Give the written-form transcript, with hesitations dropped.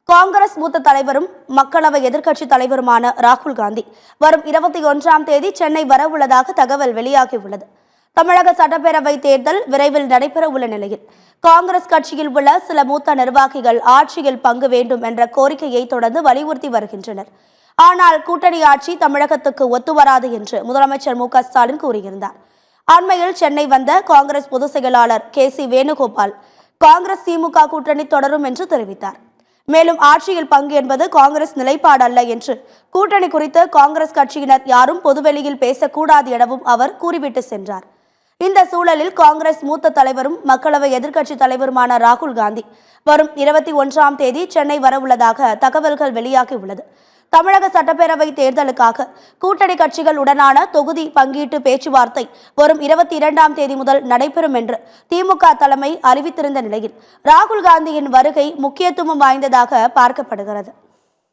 காங்கிரஸ் மூத்த தலைவரும் மக்களவை எதிர்க்கட்சி தலைவருமான ராகுல் காந்தி வரும் 21ஆம் தேதி சென்னை வரவுள்ளதாக தகவல் வெளியாகியுள்ளது. தமிழக சட்டப்பேரவை தேர்தல் விரைவில் நடைபெறவுள்ள நிலையில் காங்கிரஸ் கட்சியில் உள்ள சில மூத்த நிர்வாகிகள் ஆட்சியில் பங்கு வேண்டும் என்ற கோரிக்கையை தொடர்ந்து வலியுறுத்தி வருகின்றனர். ஆனால் கூட்டணி ஆட்சி தமிழகத்துக்கு ஒத்துவராது என்று முதலமைச்சர் மு.க. ஸ்டாலின் கூறியிருந்தார். அண்மையில் சென்னை வந்த காங்கிரஸ் பொதுச் செயலாளர் கே.சி. வேணுகோபால் காங்கிரஸ் திமுக கூட்டணி தொடரும் என்று தெரிவித்தார். மேலும் ஆட்சியில் பங்கு என்பது காங்கிரஸ் நிலைப்பாடு அல்ல என்று கூட்டணி குறித்து காங்கிரஸ் கட்சியினர் யாரும் பொதுவெளியில் பேசக்கூடாது எனவும் அவர் கூறிவிட்டு சென்றார். இந்த சூழலில் காங்கிரஸ் மூத்த தலைவரும் மக்களவை எதிர்க்கட்சி தலைவருமான ராகுல் காந்தி வரும் 21ஆம் தேதி சென்னை வரவுள்ளதாக தகவல்கள் வெளியாகியுள்ளது. தமிழக சட்டப்பேரவை தேர்தலுக்காக கூட்டணி கட்சிகள் உடனான தொகுதி பங்கீட்டு பேச்சுவார்த்தை வரும் 22ஆம் தேதி முதல் நடைபெறும் என்று திமுக தலைமை அறிவித்திருந்த நிலையில் ராகுல் காந்தியின் வருகை முக்கியத்துவம் வாய்ந்ததாக பார்க்கப்படுகிறது.